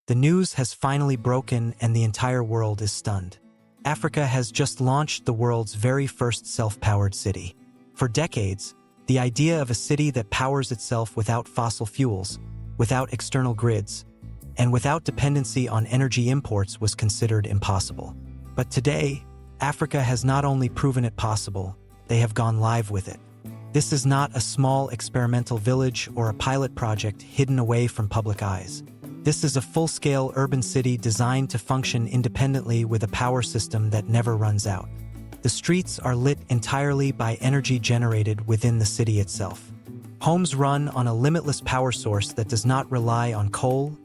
The news has finally broken and the entire world is stunned. Africa has just launched the world's very first self-powered city. For decades, the idea of a city that powers itself without fossil fuels, without external grids, and without dependency on energy imports was considered impossible. But today, Africa has not only proven it possible, they have gone live with it. This is not a small experimental village or a pilot project hidden away from public eyes. This is a full-scale urban city designed to function independently with a power system that never runs out. The streets are lit entirely by energy generated within the city itself. Homes run on a limitless power source that does not rely on coal,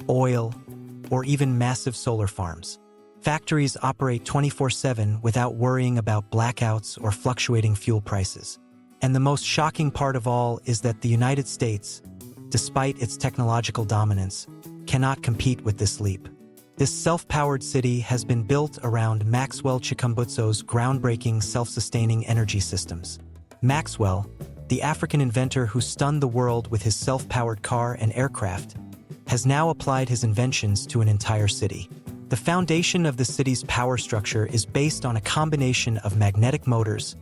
oil, or even massive solar farms. Factories operate 24/7 without worrying about blackouts or fluctuating fuel prices. And the most shocking part of all is that the United States, despite its technological dominance, cannot compete with this leap. This self-powered city has been built around Maxwell-Chikumbutso's groundbreaking self-sustaining energy systems. Maxwell, the African inventor who stunned the world with his self-powered car and aircraft, has now applied his inventions to an entire city. The foundation of the city's power structure is based on a combination of magnetic motors,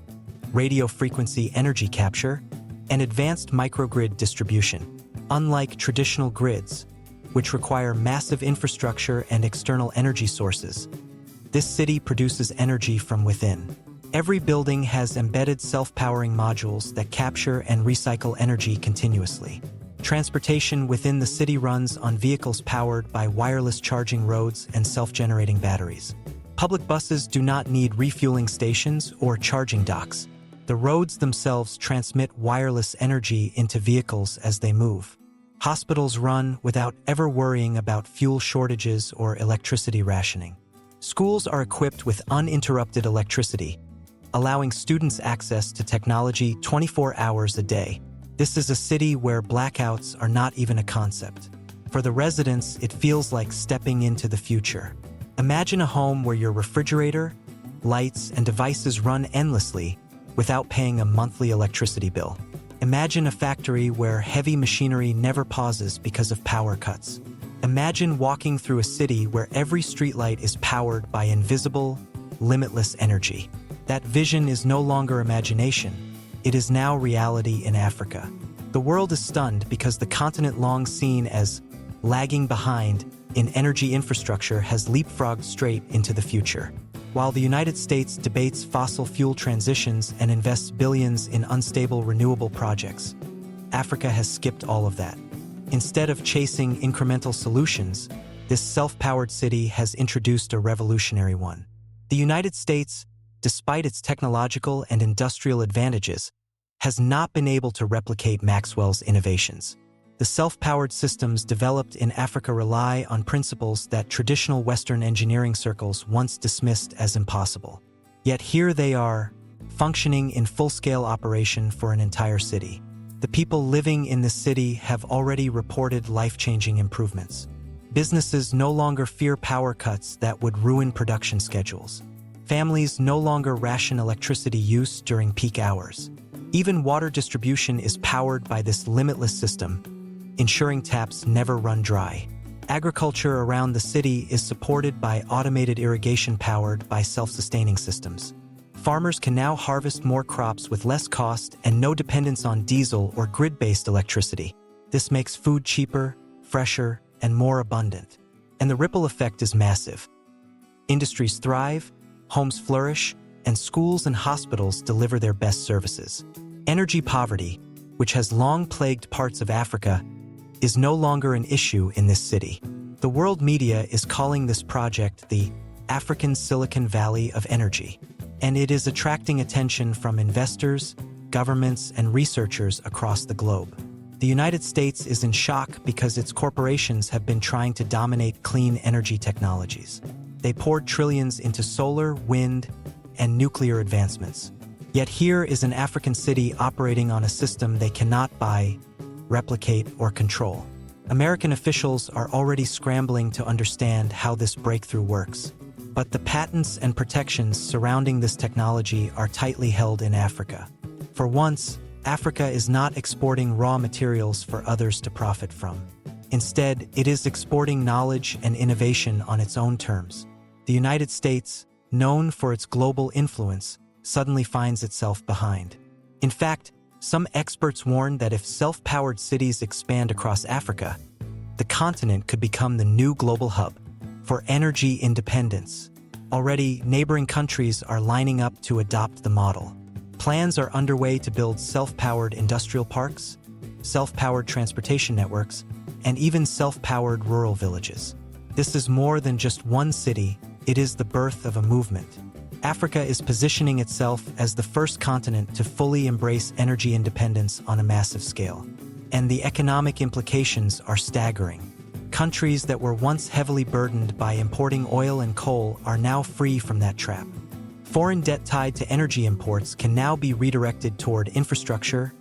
radio frequency energy capture, and advanced microgrid distribution. Unlike traditional grids, which require massive infrastructure and external energy sources, this city produces energy from within. Every building has embedded self-powering modules that capture and recycle energy continuously. Transportation within the city runs on vehicles powered by wireless charging roads and self-generating batteries. Public buses do not need refueling stations or charging docks. The roads themselves transmit wireless energy into vehicles as they move. Hospitals run without ever worrying about fuel shortages or electricity rationing. Schools are equipped with uninterrupted electricity, allowing students access to technology 24 hours a day. This is a city where blackouts are not even a concept. For the residents, it feels like stepping into the future. Imagine a home where your refrigerator, lights, and devices run endlessly without paying a monthly electricity bill. Imagine a factory where heavy machinery never pauses because of power cuts. Imagine walking through a city where every streetlight is powered by invisible, limitless energy. That vision is no longer imagination. It is now reality in Africa. The world is stunned because the continent long seen as lagging behind in energy infrastructure has leapfrogged straight into the future. While the United States debates fossil fuel transitions and invests billions in unstable renewable projects, Africa has skipped all of that. Instead of chasing incremental solutions, this self-powered city has introduced a revolutionary one. The United States, despite its technological and industrial advantages, has not been able to replicate Maxwell's innovations. The self-powered systems developed in Africa rely on principles that traditional Western engineering circles once dismissed as impossible. Yet here they are, functioning in full-scale operation for an entire city. The people living in this city have already reported life-changing improvements. Businesses no longer fear power cuts that would ruin production schedules. Families no longer ration electricity use during peak hours. Even water distribution is powered by this limitless system, ensuring taps never run dry. Agriculture around the city is supported by automated irrigation powered by self-sustaining systems. Farmers can now harvest more crops with less cost and no dependence on diesel or grid-based electricity. This makes food cheaper, fresher, and more abundant. And the ripple effect is massive. Industries thrive, homes flourish, and schools and hospitals deliver their best services. Energy poverty, which has long plagued parts of Africa, is no longer an issue in this city. The world media is calling this project the African Silicon Valley of Energy, and it is attracting attention from investors, governments, and researchers across the globe. The United States is in shock because its corporations have been trying to dominate clean energy technologies. They poured trillions into solar, wind, and nuclear advancements. Yet here is an African city operating on a system they cannot buy, replicate, or control. American officials are already scrambling to understand how this breakthrough works. But the patents and protections surrounding this technology are tightly held in Africa. For once, Africa is not exporting raw materials for others to profit from. Instead, it is exporting knowledge and innovation on its own terms. The United States, known for its global influence, suddenly finds itself behind. In fact, some experts warn that if self-powered cities expand across Africa, the continent could become the new global hub for energy independence. Already, neighboring countries are lining up to adopt the model. Plans are underway to build self-powered industrial parks, self-powered transportation networks, and even self-powered rural villages. This is more than just one city, it is the birth of a movement. Africa is positioning itself as the first continent to fully embrace energy independence on a massive scale. And the economic implications are staggering. Countries that were once heavily burdened by importing oil and coal are now free from that trap. Foreign debt tied to energy imports can now be redirected toward infrastructure,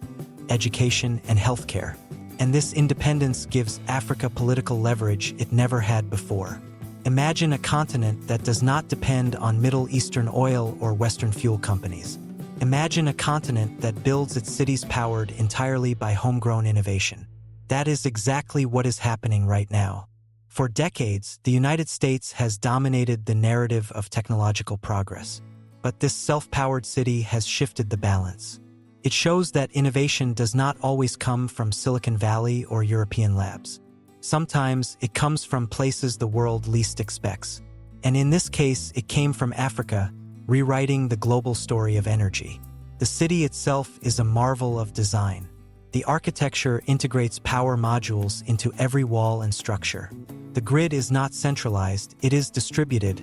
education, and healthcare. And this independence gives Africa political leverage it never had before. Imagine a continent that does not depend on Middle Eastern oil or Western fuel companies. Imagine a continent that builds its cities powered entirely by homegrown innovation. That is exactly what is happening right now. For decades, the United States has dominated the narrative of technological progress. But this self-powered city has shifted the balance. It shows that innovation does not always come from Silicon Valley or European labs. Sometimes it comes from places the world least expects. And in this case, it came from Africa, rewriting the global story of energy. The city itself is a marvel of design. The architecture integrates power modules into every wall and structure. The grid is not centralized, it is distributed,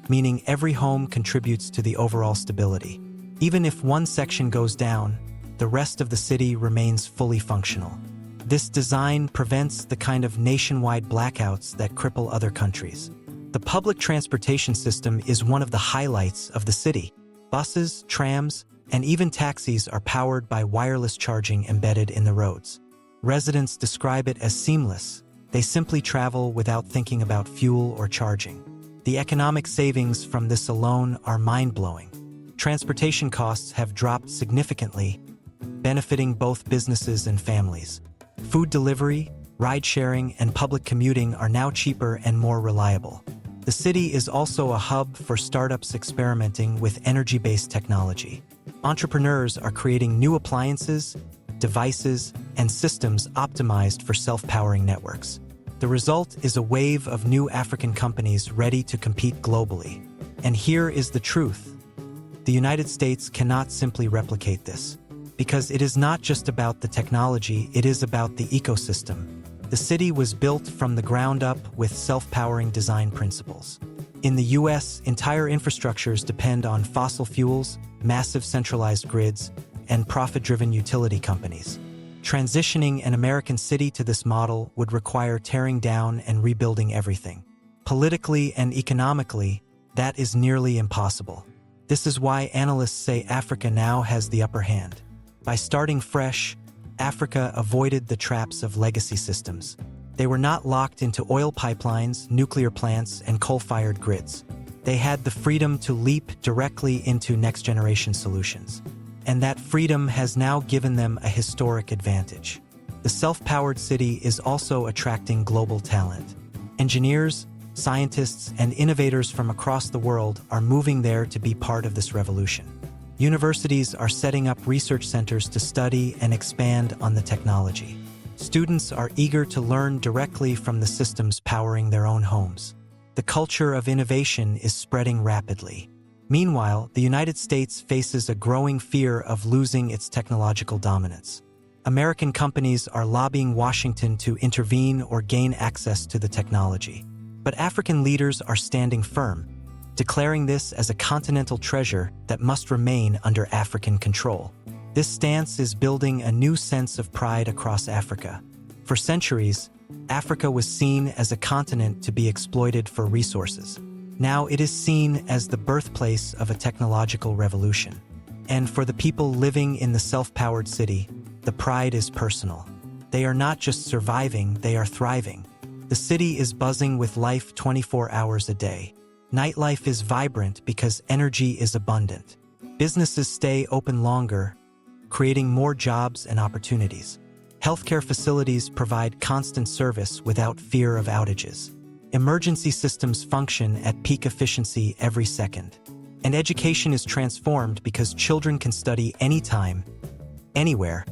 meaning every home contributes to the overall stability. Even if one section goes down, the rest of the city remains fully functional. This design prevents the kind of nationwide blackouts that cripple other countries. The public transportation system is one of the highlights of the city. Buses, trams, and even taxis are powered by wireless charging embedded in the roads. Residents describe it as seamless. They simply travel without thinking about fuel or charging. The economic savings from this alone are mind-blowing. Transportation costs have dropped significantly, benefiting both businesses and families. Food delivery, ride-sharing, and public commuting are now cheaper and more reliable. The city is also a hub for startups experimenting with energy-based technology. Entrepreneurs are creating new appliances, devices, and systems optimized for self-powering networks. The result is a wave of new African companies ready to compete globally. And here is the truth. The United States cannot simply replicate this. Because it is not just about the technology, it is about the ecosystem. The city was built from the ground up with self-powering design principles. In the US, entire infrastructures depend on fossil fuels, massive centralized grids, and profit-driven utility companies. Transitioning an American city to this model would require tearing down and rebuilding everything. Politically and economically, that is nearly impossible. This is why analysts say Africa now has the upper hand. By starting fresh, Africa avoided the traps of legacy systems. They were not locked into oil pipelines, nuclear plants, and coal-fired grids. They had the freedom to leap directly into next-generation solutions. And that freedom has now given them a historic advantage. The self-powered city is also attracting global talent. Engineers, scientists, and innovators from across the world are moving there to be part of this revolution. Universities are setting up research centers to study and expand on the technology. Students are eager to learn directly from the systems powering their own homes. The culture of innovation is spreading rapidly. Meanwhile, the United States faces a growing fear of losing its technological dominance. American companies are lobbying Washington to intervene or gain access to the technology. But African leaders are standing firm, declaring this as a continental treasure that must remain under African control. This stance is building a new sense of pride across Africa. For centuries, Africa was seen as a continent to be exploited for resources. Now it is seen as the birthplace of a technological revolution. And for the people living in the self-powered city, the pride is personal. They are not just surviving, they are thriving. The city is buzzing with life 24 hours a day. Nightlife is vibrant because energy is abundant. Businesses stay open longer, creating more jobs and opportunities. Healthcare facilities provide constant service without fear of outages. Emergency systems function at peak efficiency every second. And education is transformed because children can study anytime, anywhere,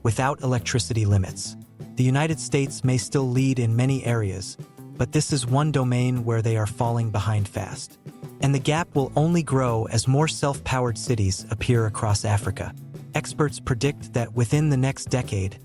without electricity limits. The United States may still lead in many areas, but this is one domain where they are falling behind fast. And the gap will only grow as more self-powered cities appear across Africa. Experts predict that within the next decade,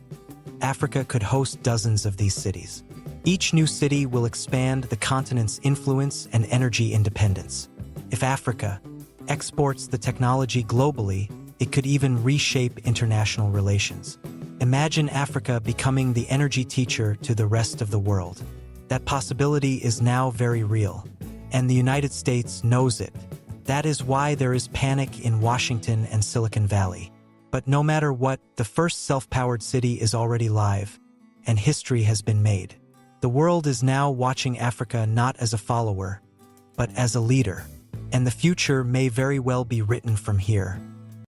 Africa could host dozens of these cities. Each new city will expand the continent's influence and energy independence. If Africa exports the technology globally, it could even reshape international relations. Imagine Africa becoming the energy teacher to the rest of the world. That possibility is now very real, and the United States knows it. That is why there is panic in Washington and Silicon Valley. But no matter what, the first self-powered city is already live, and history has been made. The world is now watching Africa not as a follower, but as a leader. And the future may very well be written from here.